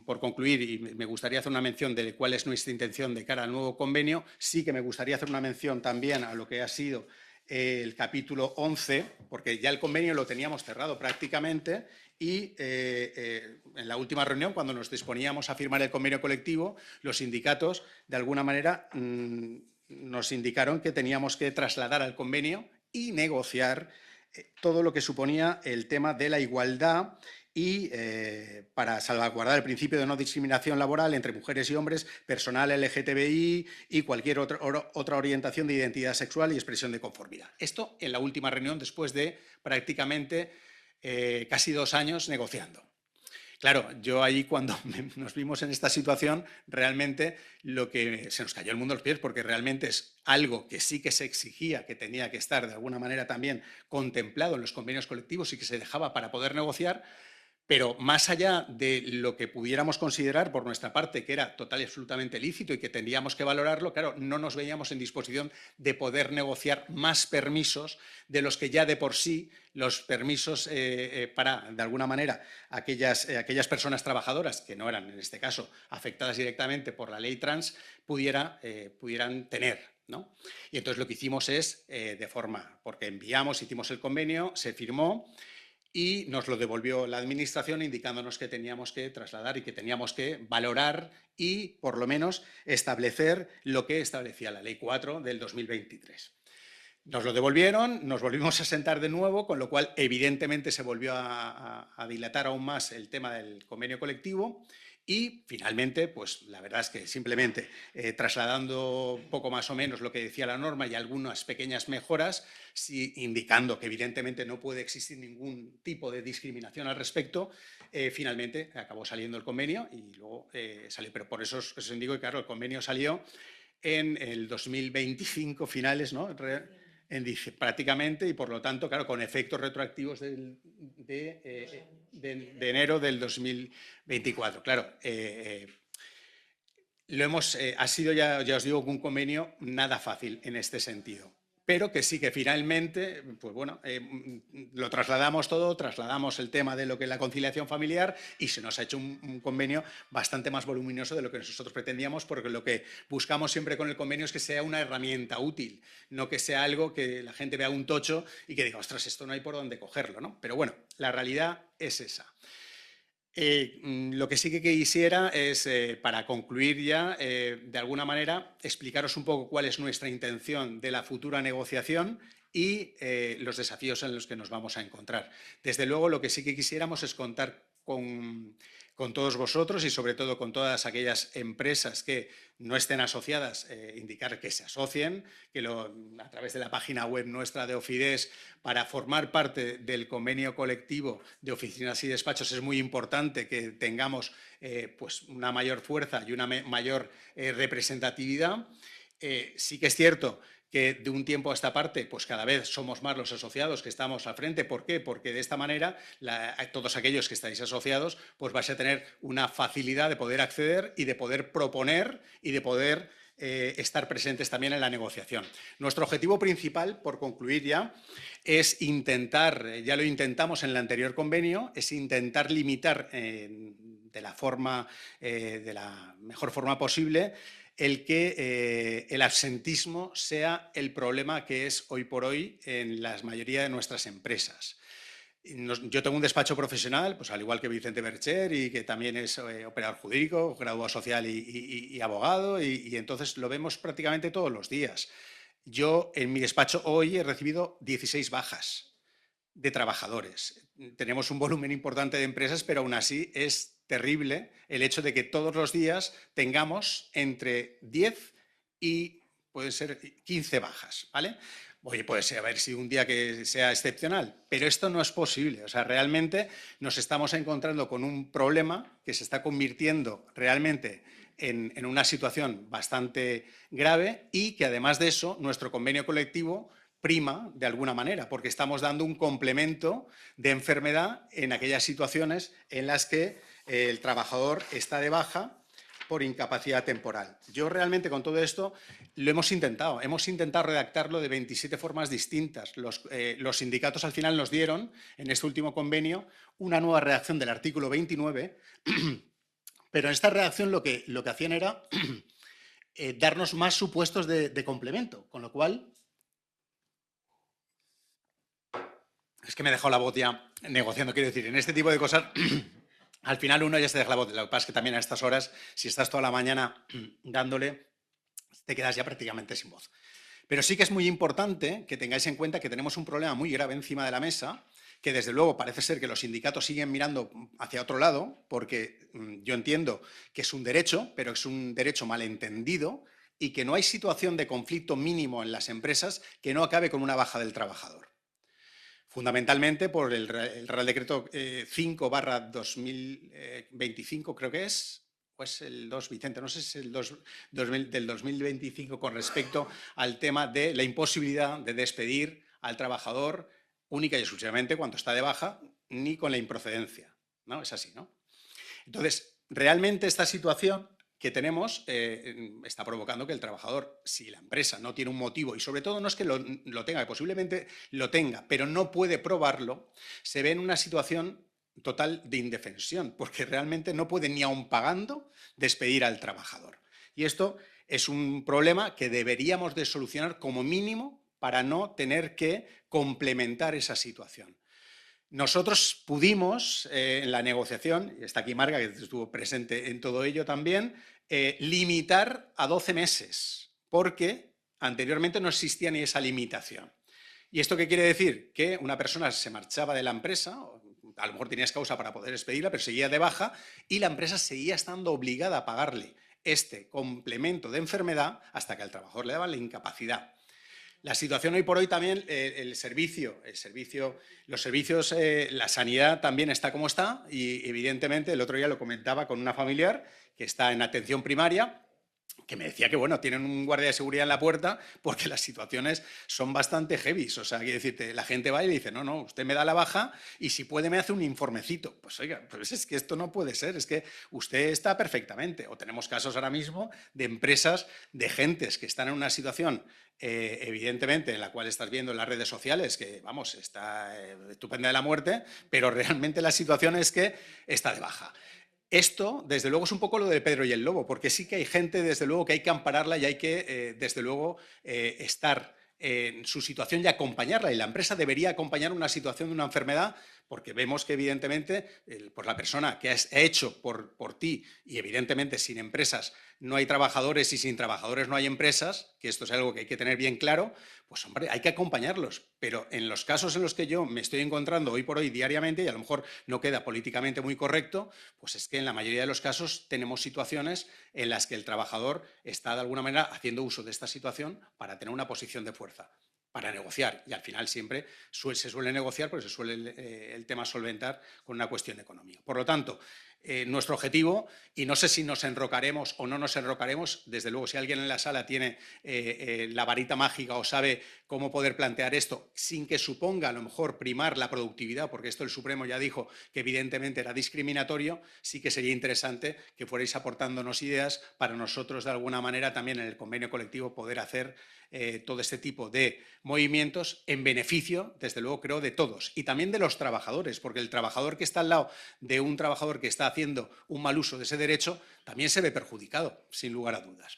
por concluir, y me gustaría hacer una mención de cuál es nuestra intención de cara al nuevo convenio, sí que me gustaría hacer una mención también a lo que ha sido el capítulo 11, porque ya el convenio lo teníamos cerrado prácticamente y en la última reunión, cuando nos disponíamos a firmar el convenio colectivo, los sindicatos, de alguna manera, nos indicaron que teníamos que trasladar al convenio y negociar todo lo que suponía el tema de la igualdad y para salvaguardar el principio de no discriminación laboral entre mujeres y hombres, personal LGTBI y cualquier otra orientación de identidad sexual y expresión de conformidad. Esto en la última reunión, después de prácticamente casi 2 años negociando. Claro, yo ahí cuando nos vimos en esta situación, realmente lo que se nos cayó el mundo a los pies, porque realmente es algo que sí que se exigía, que tenía que estar de alguna manera también contemplado en los convenios colectivos y que se dejaba para poder negociar. Pero más allá de lo que pudiéramos considerar por nuestra parte que era total y absolutamente lícito y que tendríamos que valorarlo, claro, no nos veíamos en disposición de poder negociar más permisos de los que ya de por sí los permisos para, de alguna manera, aquellas personas trabajadoras que no eran, en este caso, afectadas directamente por la ley trans, pudieran tener, ¿no? Y entonces lo que hicimos es, porque hicimos el convenio, se firmó, y nos lo devolvió la Administración indicándonos que teníamos que trasladar y que teníamos que valorar y, por lo menos, establecer lo que establecía la Ley 4 del 2023. Nos lo devolvieron, nos volvimos a sentar de nuevo, con lo cual, evidentemente, se volvió a dilatar aún más el tema del convenio colectivo. Y, finalmente, pues la verdad es que simplemente trasladando poco más o menos lo que decía la norma y algunas pequeñas mejoras, indicando que evidentemente no puede existir ningún tipo de discriminación al respecto, finalmente acabó saliendo el convenio y luego salió. Pero por eso os indico que, claro, el convenio salió en el 2025 finales, ¿no? Prácticamente, y por lo tanto, claro, con efectos retroactivos de enero del 2024. Claro, ha sido ya os digo, un convenio nada fácil en este sentido, pero que sí que finalmente, pues bueno, lo trasladamos todo, trasladamos el tema de lo que es la conciliación familiar y se nos ha hecho un convenio bastante más voluminoso de lo que nosotros pretendíamos, porque lo que buscamos siempre con el convenio es que sea una herramienta útil, no que sea algo que la gente vea un tocho y que diga, ostras, esto no hay por dónde cogerlo, ¿no? Pero bueno, la realidad es esa. Lo que sí que quisiera es, para concluir ya, de alguna manera, explicaros un poco cuál es nuestra intención de la futura negociación y los desafíos en los que nos vamos a encontrar. Desde luego, lo que sí que quisiéramos es contar con todos vosotros y sobre todo con todas aquellas empresas que no estén asociadas, indicar que se asocien, que a través de la página web nuestra de Ofides, para formar parte del convenio colectivo de oficinas y despachos es muy importante que tengamos pues una mayor fuerza y una mayor representatividad. Sí que es cierto que de un tiempo a esta parte, pues cada vez somos más los asociados que estamos al frente. ¿Por qué? Porque de esta manera todos aquellos que estáis asociados pues vais a tener una facilidad de poder acceder y de poder proponer y de poder estar presentes también en la negociación. Nuestro objetivo principal, por concluir ya, es intentar, ya lo intentamos en el anterior convenio, es intentar limitar de la mejor forma posible el que el absentismo sea el problema que es hoy por hoy en la mayoría de nuestras empresas. Yo tengo un despacho profesional, pues al igual que Vicente Bercher, y que también es operador jurídico, graduado social y abogado, y entonces lo vemos prácticamente todos los días. Yo en mi despacho hoy he recibido 16 bajas de trabajadores. Tenemos un volumen importante de empresas, pero aún así es terrible el hecho de que todos los días tengamos entre 10 y pueden ser 15 bajas, ¿vale? Oye, pues a ver si un día que sea excepcional, pero esto no es posible. O sea, realmente nos estamos encontrando con un problema que se está convirtiendo realmente en una situación bastante grave y que además de eso nuestro convenio colectivo prima de alguna manera, porque estamos dando un complemento de enfermedad en aquellas situaciones en las que el trabajador está de baja por incapacidad temporal. Yo realmente con todo esto lo hemos intentado redactarlo de 27 formas distintas. Los sindicatos al final nos dieron, en este último convenio, una nueva redacción del artículo 29, pero en esta redacción lo que hacían era darnos más supuestos de complemento, con lo cual... Es que me he dejado la voz ya negociando, quiero decir, en este tipo de cosas... Al final uno ya se deja la voz. Lo que pasa es que también a estas horas, si estás toda la mañana dándole, te quedas ya prácticamente sin voz. Pero sí que es muy importante que tengáis en cuenta que tenemos un problema muy grave encima de la mesa, que desde luego parece ser que los sindicatos siguen mirando hacia otro lado, porque yo entiendo que es un derecho, pero es un derecho malentendido y que no hay situación de conflicto mínimo en las empresas que no acabe con una baja del trabajador. Fundamentalmente por el Real Decreto 5/2025, creo que es, o es el 2, Vicente, no sé si es el 2 del 2025 con respecto al tema de la imposibilidad de despedir al trabajador única y exclusivamente cuando está de baja, ni con la improcedencia, ¿no? Es así, ¿no? Entonces, realmente esta situación que tenemos está provocando que el trabajador, si la empresa no tiene un motivo, y sobre todo no es que lo tenga, que posiblemente lo tenga, pero no puede probarlo, se ve en una situación total de indefensión, porque realmente no puede ni aun pagando despedir al trabajador. Y esto es un problema que deberíamos de solucionar como mínimo para no tener que complementar esa situación. Nosotros pudimos, en la negociación, y está aquí Marga, que estuvo presente en todo ello también, limitar a 12 meses, porque anteriormente no existía ni esa limitación. ¿Y esto qué quiere decir? Que una persona se marchaba de la empresa, a lo mejor tenías causa para poder despedirla, pero seguía de baja y la empresa seguía estando obligada a pagarle este complemento de enfermedad hasta que al trabajador le daban la incapacidad. La situación hoy por hoy también, los servicios, la sanidad también está como está y evidentemente el otro día lo comentaba con una familiar que está en atención primaria, que me decía que, bueno, tienen un guardia de seguridad en la puerta porque las situaciones son bastante heavy. O sea, quiere decirte, la gente va y le dice, no, no, usted me da la baja y si puede me hace un informecito. Pues oiga, pues es que esto no puede ser, es que usted está perfectamente. O tenemos casos ahora mismo de empresas, de gentes que están en una situación evidentemente, en la cual estás viendo en las redes sociales que, vamos, está estupenda de la muerte, pero realmente la situación es que está de baja. Esto, desde luego, es un poco lo de Pedro y el Lobo, porque sí que hay gente, desde luego, que hay que ampararla y hay que, desde luego, estar en su situación y acompañarla. Y la empresa debería acompañar una situación de una enfermedad, porque vemos que, evidentemente, pues la persona que ha hecho por ti, y evidentemente sin empresas no hay trabajadores y sin trabajadores no hay empresas, que esto es algo que hay que tener bien claro, pues hombre, hay que acompañarlos. Pero en los casos en los que yo me estoy encontrando hoy por hoy diariamente, y a lo mejor no queda políticamente muy correcto, pues es que en la mayoría de los casos tenemos situaciones en las que el trabajador está de alguna manera haciendo uso de esta situación para tener una posición de fuerza, para negociar. Y al final siempre se suele negociar porque se suele el tema solventar con una cuestión económica. Por lo tanto, nuestro objetivo, y no sé si nos enrocaremos o no nos enrocaremos, desde luego si alguien en la sala tiene la varita mágica o sabe cómo poder plantear esto sin que suponga a lo mejor primar la productividad, porque esto el Supremo ya dijo que evidentemente era discriminatorio, sí que sería interesante que fuerais aportándonos ideas para nosotros de alguna manera también en el convenio colectivo poder hacer todo este tipo de movimientos en beneficio, desde luego creo, de todos y también de los trabajadores, porque el trabajador que está al lado de un trabajador que está haciendo un mal uso de ese derecho también se ve perjudicado, sin lugar a dudas.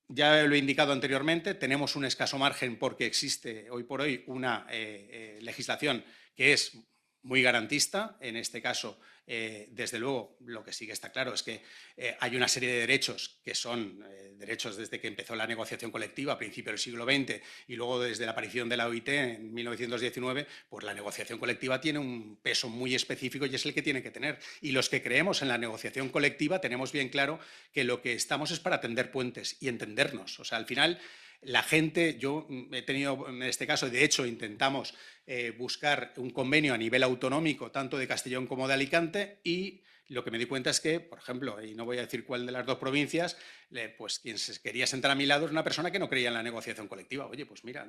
Ya lo he indicado anteriormente, tenemos un escaso margen porque existe hoy por hoy una legislación que es muy garantista. En este caso, desde luego, lo que sí que está claro es que hay una serie de derechos que son derechos desde que empezó la negociación colectiva a principios del siglo XX y luego desde la aparición de la OIT en 1919, pues la negociación colectiva tiene un peso muy específico y es el que tiene que tener. Y los que creemos en la negociación colectiva tenemos bien claro que lo que estamos es para tender puentes y entendernos. O sea, al final La gente, yo he tenido en este caso, de hecho intentamos buscar un convenio a nivel autonómico, tanto de Castellón como de Alicante, y lo que me di cuenta es que, por ejemplo, y no voy a decir cuál de las dos provincias, pues quien se quería sentar a mi lado es una persona que no creía en la negociación colectiva. Oye, pues mira,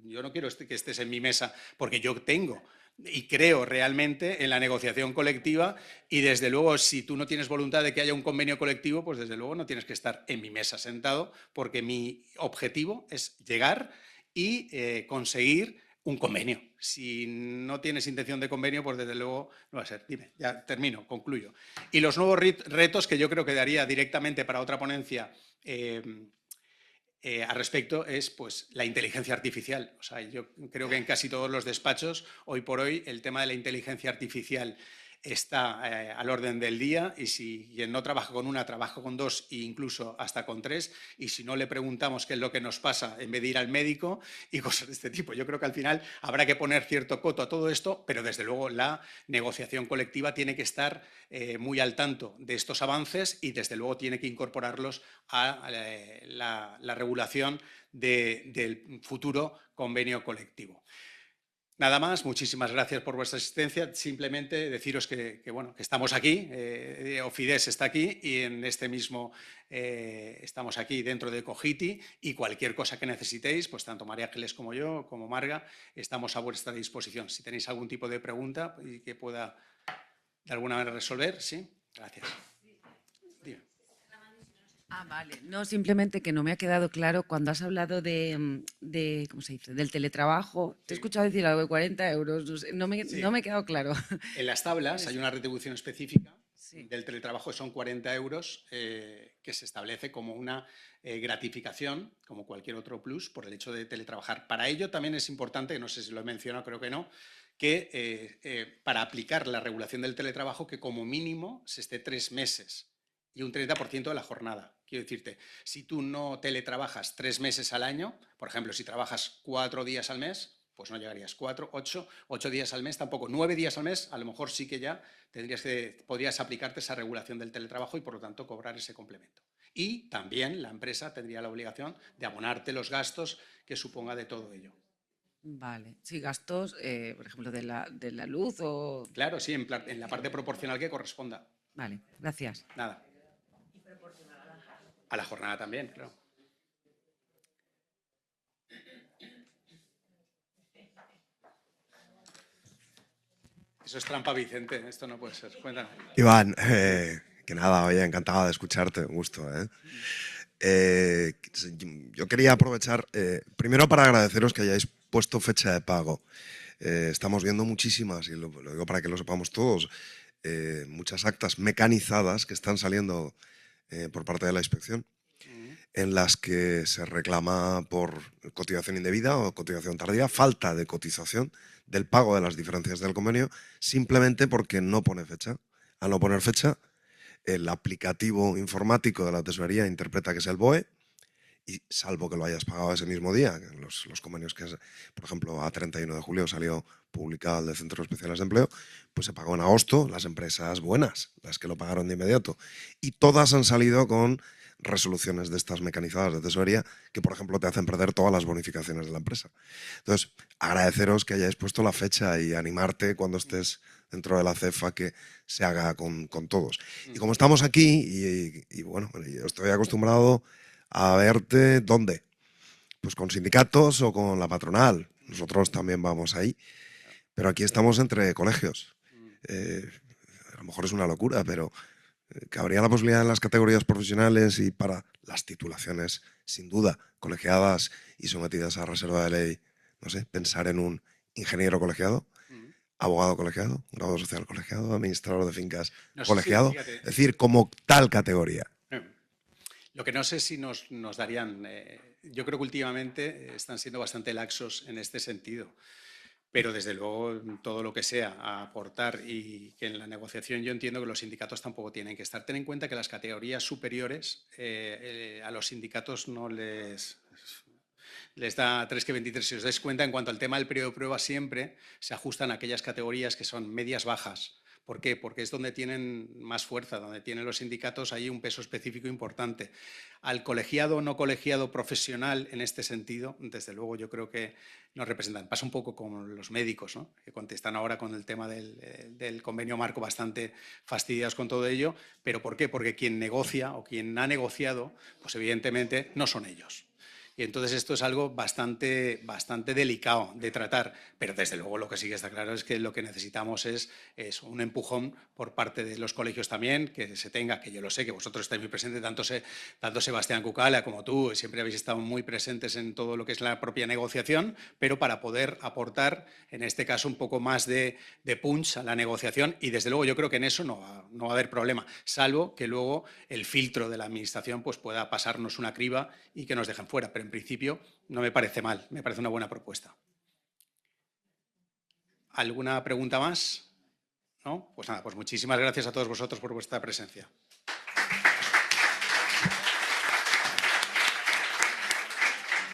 yo no quiero que estés en mi mesa porque yo tengo y creo realmente en la negociación colectiva, y desde luego si tú no tienes voluntad de que haya un convenio colectivo, pues desde luego no tienes que estar en mi mesa sentado, porque mi objetivo es llegar y conseguir un convenio. Si no tienes intención de convenio, pues desde luego no va a ser. Dime, ya termino, concluyo. Y los nuevos retos que yo creo que daría directamente para otra ponencia al respecto es pues, la inteligencia artificial. O sea, yo creo que en casi todos los despachos, hoy por hoy, el tema de la inteligencia artificial está al orden del día, y si quien no trabaja con una, trabaja con dos e incluso hasta con tres, y si no le preguntamos qué es lo que nos pasa en vez de ir al médico y cosas de este tipo. Yo creo que al final habrá que poner cierto coto a todo esto, pero desde luego la negociación colectiva tiene que estar muy al tanto de estos avances y desde luego tiene que incorporarlos a la regulación del futuro convenio colectivo. Nada más, muchísimas gracias por vuestra asistencia. Simplemente deciros bueno, que estamos aquí, Ofides está aquí, y en este mismo estamos aquí dentro de Cogiti, y cualquier cosa que necesitéis, pues tanto María Ángeles como yo, como Marga, estamos a vuestra disposición. Si tenéis algún tipo de pregunta y que pueda de alguna manera resolver, sí, gracias. Dime. Vale. No, simplemente que no me ha quedado claro cuando has hablado ¿cómo se dice?, del teletrabajo. Te he escuchado decir algo de 40 euros, no me ha quedado claro. En las tablas hay una retribución específica del teletrabajo, son 40 euros, que se establece como una gratificación, como cualquier otro plus, por el hecho de teletrabajar. Para ello también es importante, no sé si lo he mencionado, creo que no, que para aplicar la regulación del teletrabajo, que como mínimo se esté 3 meses y un 30% de la jornada. Quiero decirte, si tú no teletrabajas 3 meses al año, por ejemplo, si trabajas 4 días al mes, pues no llegarías. 4, 8 días al mes tampoco. 9 días al mes, a lo mejor sí que ya podrías aplicarte esa regulación del teletrabajo y por lo tanto cobrar ese complemento. Y también la empresa tendría la obligación de abonarte los gastos que suponga de todo ello. Vale. Sí, gastos, por ejemplo, de la luz o... Claro, sí, en la parte proporcional que corresponda. Vale, gracias. Nada. A la jornada también, claro. Eso es trampa, Vicente. Esto no puede ser. Cuéntanos. Iván, que nada, oye, encantado de escucharte, un gusto. Yo quería aprovechar, primero para agradeceros que hayáis puesto fecha de pago. Estamos viendo muchísimas, y lo digo para que lo sepamos todos, muchas actas mecanizadas que están saliendo por parte de la inspección, en las que se reclama por cotización indebida o cotización tardía, falta de cotización del pago de las diferencias del convenio, simplemente porque no pone fecha. Al no poner fecha, el aplicativo informático de la tesorería interpreta que es el BOE, y salvo que lo hayas pagado ese mismo día, los convenios que, por ejemplo, a 31 de julio salió publicado el de Centros Especiales de Empleo, pues se pagó en agosto, las empresas buenas, las que lo pagaron de inmediato. Y todas han salido con resoluciones de estas mecanizadas de tesorería que, por ejemplo, te hacen perder todas las bonificaciones de la empresa. Entonces, agradeceros que hayáis puesto la fecha y animarte cuando estés dentro de la CEFA que se haga con todos. Y como estamos aquí, y bueno, yo estoy acostumbrado a verte, ¿dónde? Pues con sindicatos o con la patronal. Nosotros también vamos ahí. Pero aquí estamos entre colegios. A lo mejor es una locura, pero cabría la posibilidad en las categorías profesionales y para las titulaciones, sin duda, colegiadas y sometidas a reserva de ley, no sé, pensar en un ingeniero colegiado, abogado colegiado, grado social colegiado, administrador de fincas colegiado, es decir, como tal categoría. Lo que no sé si nos darían, yo creo que últimamente están siendo bastante laxos en este sentido, pero desde luego todo lo que sea a aportar, y que en la negociación yo entiendo que los sindicatos tampoco tienen que estar. Ten en cuenta que las categorías superiores a los sindicatos no les da 3 que 23. Si os dais cuenta, en cuanto al tema del periodo de prueba, siempre se ajustan a aquellas categorías que son medias bajas, ¿Por qué? Porque es donde tienen más fuerza, donde tienen los sindicatos ahí un peso específico importante. Al colegiado o no colegiado profesional en este sentido, desde luego yo creo que nos representan. Pasa un poco con los médicos, ¿no? Que contestan ahora con el tema del convenio marco bastante fastidiados con todo ello. ¿Pero por qué? Porque quien negocia o quien ha negociado, pues evidentemente no son ellos. Y entonces esto es algo bastante delicado de tratar, pero desde luego lo que sí que está claro es que lo que necesitamos es un empujón por parte de los colegios también, que se tenga, que yo lo sé, que vosotros estáis muy presentes, tanto Sebastián Cucala como tú, siempre habéis estado muy presentes en todo lo que es la propia negociación, pero para poder aportar, en este caso, un poco más de punch a la negociación y desde luego yo creo que en eso no va a haber problema, salvo que luego el filtro de la administración pues pueda pasarnos una criba y que nos dejen fuera, pero en principio no me parece mal, me parece una buena propuesta. ¿Alguna pregunta más? ¿No? Pues nada, pues muchísimas gracias a todos vosotros por vuestra presencia.